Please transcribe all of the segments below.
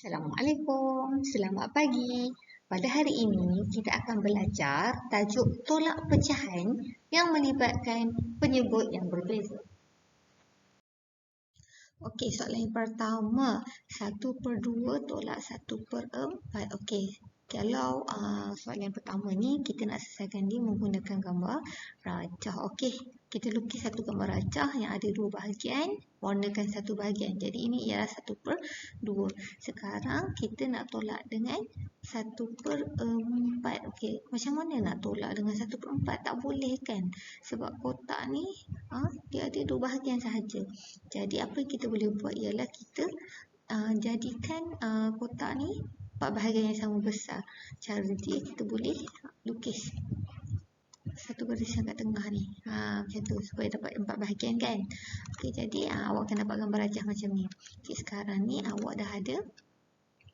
Assalamualaikum, selamat pagi. Pada hari ini kita akan belajar tajuk tolak pecahan yang melibatkan penyebut yang berbeza. Okey, soalan yang pertama, 1/2 tolak 1/4. Okey, kalau soalan yang pertama ni kita nak selesaikan dia menggunakan gambar rajah. Okey, kita lukis satu gambar rajah yang ada dua bahagian, warnakan satu bahagian. Jadi ini ialah 1/2. Sekarang kita nak tolak dengan 1/4. Okey, macam mana nak tolak dengan 1/4? Tak boleh kan? Sebab kotak ni dia ada dua bahagian sahaja. Jadi apa yang kita boleh buat ialah kita jadikan kotak ni 4 bahagian yang sama besar. Cara dia kita boleh lukis satu barisan kat tengah ni. Macam tu supaya dapat 4 bahagian kan. Okey, jadi awak akan dapat gambar rajah macam ni. Okey, sekarang ni awak dah ada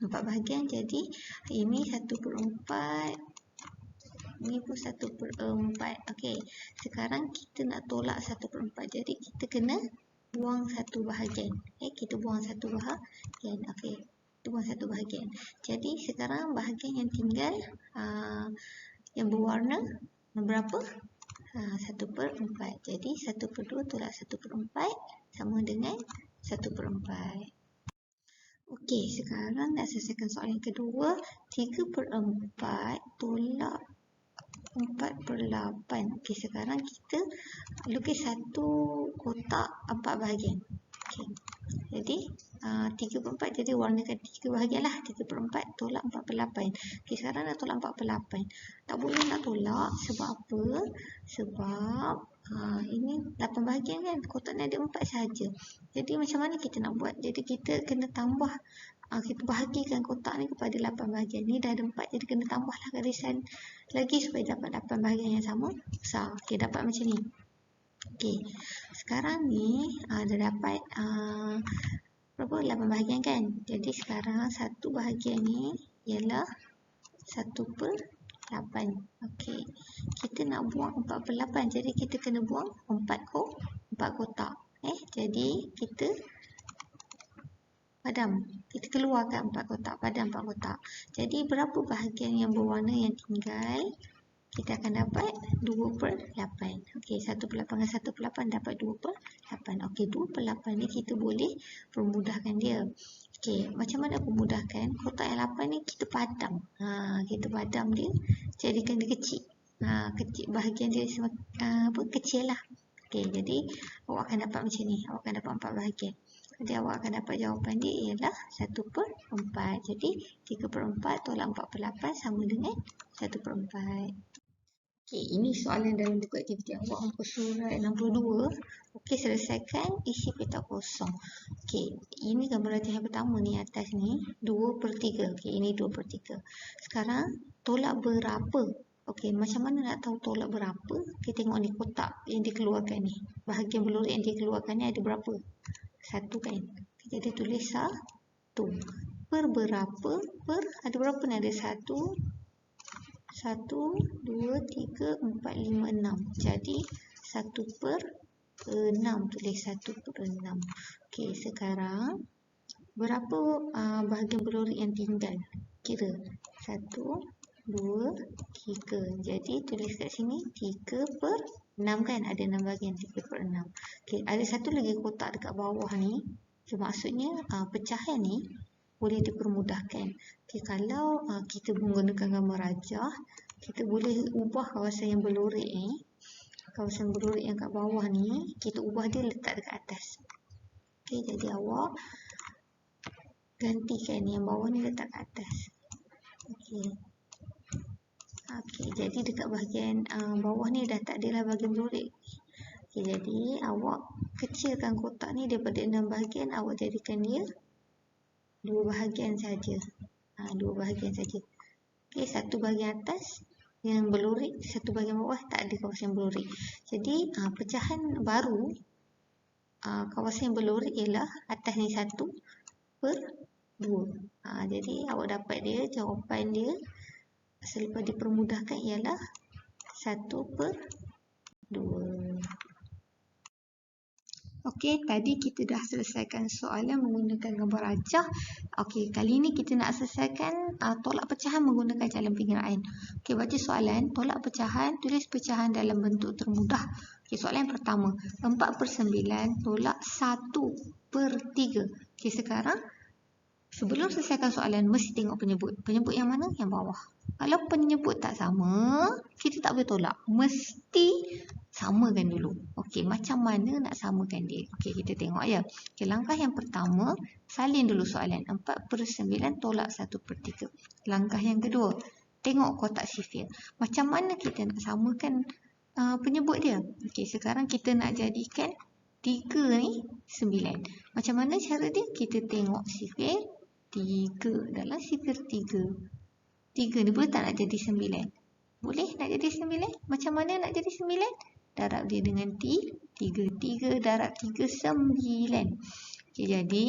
4 bahagian. Jadi ini 1/4. Ini pun 1/4. Okey, sekarang kita nak tolak 1/4. Jadi kita kena buang satu bahagian. Kita buang satu bahagian. Okey, kita buang satu bahagian. Jadi sekarang bahagian yang tinggal yang berwarna berapa? 1/4. Jadi 1/2 tolak 1/4 sama dengan 1/4. Okey, sekarang nak selesaikan soalan kedua. 3/4 tolak 4/8. Okey, sekarang kita lukis satu kotak 4 bahagian. Okey, jadi 3/4 jadi warnakan 3 bahagian lah. 3/4 tolak 4/8. Okey, sekarang nak tolak 4/8. Tak boleh nak tolak sebab apa? Sebab ini 8 bahagian kan. Kotak ni ada 4 sahaja. Jadi macam mana kita nak buat? Jadi kita kena tambah. Kita bahagikan kotak ni kepada 8 bahagian. Ni dah ada 4, jadi kena tambahlah garisan lagi supaya dapat 8 bahagian yang sama besar. Okey, dapat macam ni. Okey, sekarang ni dah dapat berapa? 8 bahagian kan. Jadi sekarang satu bahagian ni ialah 1/8. Okey, kita nak buang 4/8. Jadi kita kena buang 4 kotak. Jadi kita padam. Kita keluarkan 4 kotak. Padam 4 kotak. Jadi berapa bahagian yang berwarna yang tinggal? Kita akan dapat 2/8. Okey, 1/8 dengan 1/8 dapat 2/8. Okey, 2/8 ni kita boleh permudahkan dia. Okey, macam mana permudahkan? Kotak yang 8 ni kita padam. Kita padam dia, jadikan dia kecil. Kecil bahagian dia kecil lah. Okey, jadi awak akan dapat macam ni. Awak akan dapat 4 bahagian. Jadi awak akan dapat jawapan dia ialah 1/4. Jadi 3/4 tolak 4/8 sama dengan 1/4. Okey, ini soalan dalam buku aktiviti awak muka surat 62. Okey, selesaikan isi petak kosong. Okey, ini gambar rajah yang pertama ni atas ni 2/3. Okey, ini 2/3. Sekarang tolak berapa? Okey, macam mana nak tahu tolak berapa? Kita tengok ni kotak yang dikeluarkan ni. Bahagian berlorek yang dikeluarkan ni ada berapa? 1 kan. Jadi tulis 1. Per berapa? Per ada berapa ni? Ada 1, 2, 3, 4, 5, 6. Jadi 1/6. Tulis 1/6. Okey, sekarang berapa bahagian berlorek yang tinggal? Kira 1, 2, 3. Jadi tulis kat sini 3/6 kan. Ada 6 bahagian. 3/6. Okey, ada satu lagi kotak dekat bawah ni. Maksudnya pecahan ni boleh dipermudahkan. Okay, kalau kita menggunakan gambar rajah, kita boleh ubah kawasan yang berlorek ni. Kawasan berlorek yang kat bawah ni, kita ubah dia letak dekat atas. Okey, jadi awak gantikan yang bawah ni letak kat atas. Okey. Okey, jadi dekat bahagian bawah ni dah tak adalah bahagian berlorek. Okey, jadi awak kecilkan kotak ni daripada 6 bahagian, awak jadikan dia 2 bahagian saja. 2 bahagian saja. Okey, satu bahagian atas yang berlorek, satu bahagian bawah tak ada kawasan yang berlorek. Jadi pecahan baru kawasan yang berlorek ialah atas ni 1/2. Jadi awak dapat dia, jawapan dia selepas dipermudahkan ialah 1/2. Okey, tadi kita dah selesaikan soalan menggunakan gambar rajah. Okey, kali ini kita nak selesaikan tolak pecahan menggunakan jalan penggiraan. Okey, baca soalan. Tolak pecahan, tulis pecahan dalam bentuk termudah. Okey, soalan yang pertama. 4/9 tolak 1/3. Okey, sekarang sebelum selesaikan soalan, mesti tengok penyebut. Penyebut yang mana? Yang bawah. Kalau penyebut tak sama, kita tak boleh tolak. Mesti samakan dulu. Okey, macam mana nak samakan dia? Okey, kita tengok ya. Okey, langkah yang pertama, salin dulu soalan. 4/9 tolak 1/3. Langkah yang kedua, tengok kotak sifir. Macam mana kita nak samakan penyebut dia? Okey, sekarang kita nak jadikan 3 ni 9. Macam mana cara dia? Kita tengok sifir 3. Dalam sifir 3. 3 ni boleh tak nak jadi 9? Boleh nak jadi 9? Macam mana nak jadi 9? Darab dia dengan 3. 3 darab 3, 9. Okay, jadi,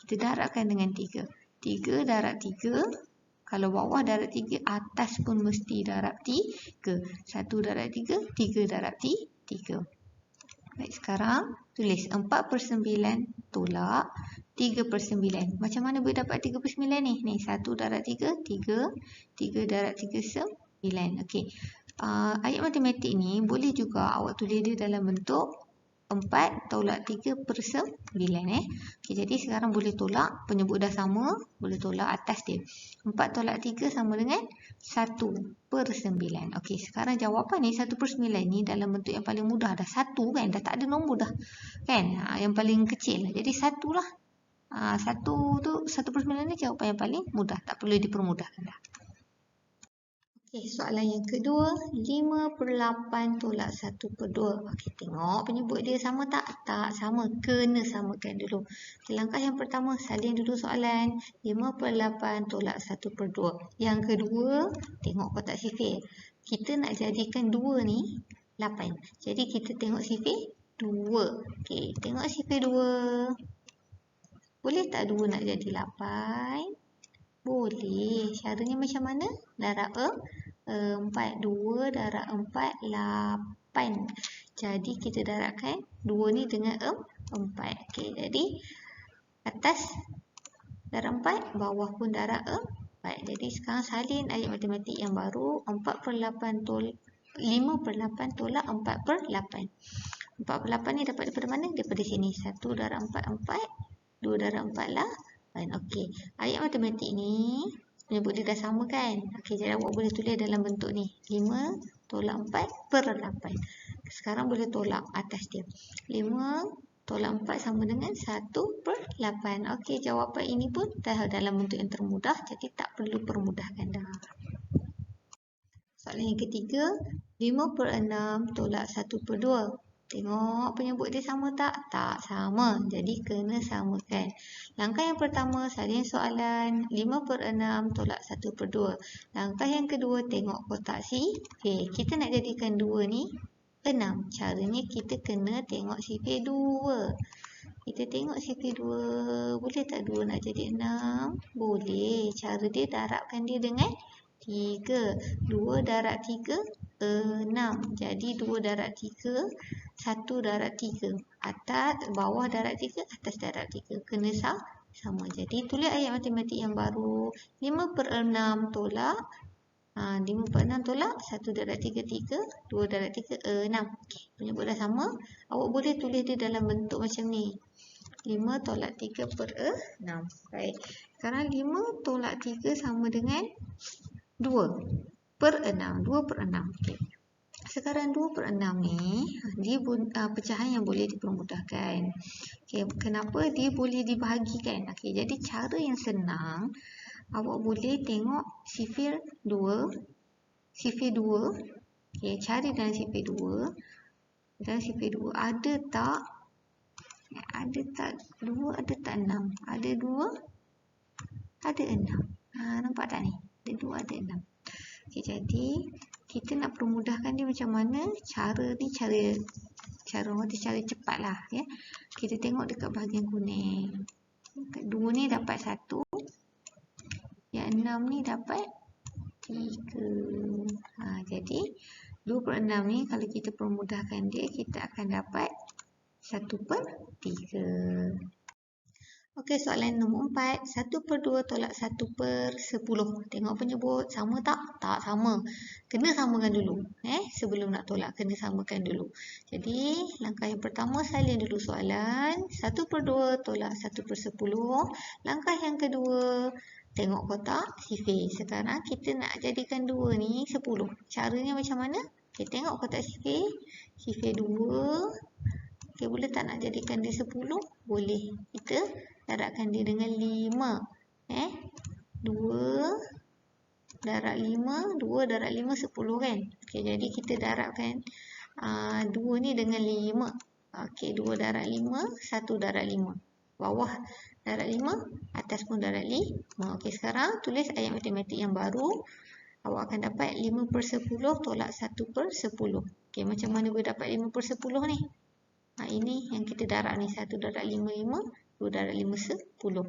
kita darabkan dengan 3. 3 darab 3. Kalau bawah darab 3, atas pun mesti darab 3. 1 darab 3, 3 darab 3. Baik, sekarang tulis 4/9 tolak 3/9. Macam mana boleh dapat 3/9 ni? Ni 1 darab 3, 3. 3 darab 3, 9. Okey. Ayat matematik ni boleh juga awak tulis dia dalam bentuk 4 tolak 3/9. Okey, jadi sekarang boleh tolak. Penyebut dah sama. Boleh tolak atas dia. 4 tolak 3 sama dengan 1/9. Okey, sekarang jawapan ni 1/9 ni dalam bentuk yang paling mudah. Dah 1 kan? Dah tak ada nombor dah. Kan? Yang paling kecil. Jadi 1 lah. 1 tu 1/9 ni jawapan yang paling mudah. Tak perlu dipermudahkan dah. Okey, soalan yang kedua, 5/8 tolak 1/2. Okey, tengok penyebut dia sama tak? Tak sama. Kena samakan dulu. Okay, langkah yang pertama, salin dulu soalan. 5/8 tolak 1/2. Yang kedua, tengok kotak sifir. Kita nak jadikan 2 ni 8. Jadi kita tengok sifir 2. Okey, tengok sifir 2. Boleh tak 2 nak jadi 8? Boleh. Caranya macam mana? Darab 4. 2 darab 4, 8. Jadi kita darabkan 2 ni dengan 4. Okey, jadi atas darab 4, bawah pun darab 4. Jadi sekarang salin ayat matematik yang baru. 5/8 tolak 4/8. 4/8 ni dapat daripada mana? Daripada sini. 1 darab 4, 4. 2 darab 4 lah. Okey, ayat matematik ni penyebut dia dah sama kan? Okey, jadi awak boleh tulis dalam bentuk ni. 5 tolak 4/8. Sekarang boleh tolak atas dia. 5 tolak 4 sama dengan 1/8. Okey, jawapan ini pun dah dalam bentuk yang termudah. Jadi tak perlu permudahkan dah. Soalan yang ketiga, 5/6 tolak 1/2. Tengok penyebut dia sama tak? Tak sama. Jadi kena samakan. Langkah yang pertama, salin soalan. 5/6 tolak 1/2. Langkah yang kedua, tengok kotak sifir. Kita nak jadikan 2 ni 6. Caranya kita kena tengok sifir 2. Kita tengok sifir 2. Boleh tak 2 nak jadi 6? Boleh. Cara dia darabkan dia dengan 3. 2 darab 3, 6. Jadi 2 darab 3, 1 darab 3. Atas, bawah darab 3, atas darab 3. Kena sama. Jadi tulis ayat matematik yang baru. 5/6 tolak 5/6 tolak 1 darab 3, 3. 2 darab 3, 6. Okay, penyebut dah sama. Awak boleh tulis dia dalam bentuk macam ni. 5 tolak 3/6. Baik. Sekarang 5 tolak 3 sama dengan 2/6. 2/6. Okay. Sekarang 2/6 ni, dia pecahan yang boleh dipermudahkan. Okay. Kenapa dia boleh dibahagikan? Okay. Jadi cara yang senang, awak boleh tengok sifir 2. Sifir 2. Okay. Cari dalam sifir 2. Dalam sifir 2 ada tak? Ada tak 2? Ada tak 6? Ada 2? Ada 6. Nampak tak ni? Ada 2, ada 6. Okay, jadi kita nak permudahkan dia macam mana? Cara ni cara cepat lah ya. Kita tengok dekat bahagian kuning. 2 ni dapat 1. Yang 6 ni dapat 3. Jadi 2/6 ni kalau kita permudahkan dia, kita akan dapat 1/3. Okey, soalan nombor 4. 1/2 tolak 1/10. Tengok penyebut. Sama tak? Tak sama. Kena samakan dulu. Sebelum nak tolak, kena samakan dulu. Jadi, langkah yang pertama, salin dulu soalan. 1/2 tolak 1/10. Langkah yang kedua, tengok kotak sifir. Sekarang kita nak jadikan 2 ni 10. Caranya macam mana? Okay, tengok kotak sifir. Sifir 2. Okay, boleh tak nak jadikan dia 10? Boleh. Kita darabkan dia dengan 5. 2 darab 5. 2 darab 5, 10 kan? Okay, jadi kita darabkan 2 ni dengan 5. Okay, 2 darab 5, 1 darab 5. Bawah darab 5, atas pun darab 5. Okay, sekarang tulis ayat matematik yang baru. Awak akan dapat 5/10 tolak 1/10. Okay, macam mana boleh dapat 5/10 ni? Ini yang kita darab ni. 1 darab 5, 5. 2 darab 5, 10.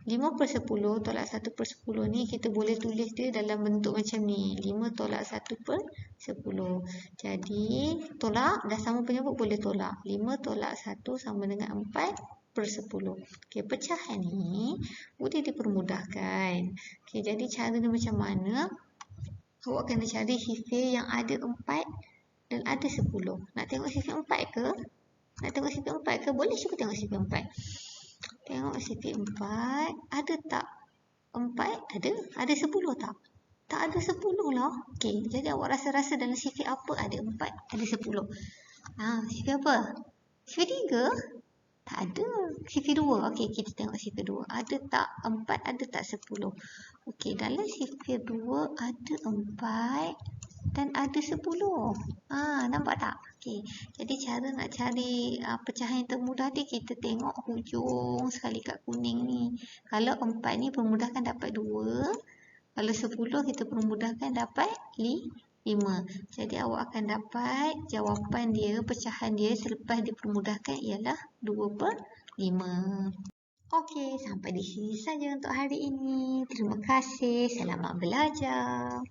5/10 tolak 1/10 ni kita boleh tulis dia dalam bentuk macam ni. 5 tolak 1/10. Jadi, tolak. Dah sama penyebut boleh tolak. 5 tolak 1 sama dengan 4/10. Okay, pecahan ni boleh dipermudahkan. Okay, jadi cara ni macam mana? Awak kena cari sifir yang ada 4 dan ada 10. Nak tengok sifir 4 ke? Nak tengok sifir 4 ke? Boleh cuba tengok sifir 4. Tengok sifir 4. Ada tak 4? Ada. Ada 10 tak? Tak ada 10 lah. Okey, jadi awak rasa-rasa dalam sifir apa ada 4, ada 10? Sifir apa? Sifir 3? Tak ada. Sifir 2. Okey, kita tengok sifir 2. Ada tak 4, ada tak 10? Okey, dalam sifir 2 ada 4 dan ada 10. Nampak tak? Okey, jadi cara nak cari pecahan yang termudah ni, kita tengok hujung sekali kat kuning ni. Kalau 4 ni permudahkan dapat 2. Kalau 10 kita permudahkan dapat 5. Jadi awak akan dapat jawapan dia, pecahan dia selepas dipermudahkan ialah 2/5. Okey, sampai di sini saja untuk hari ini. Terima kasih. Selamat belajar.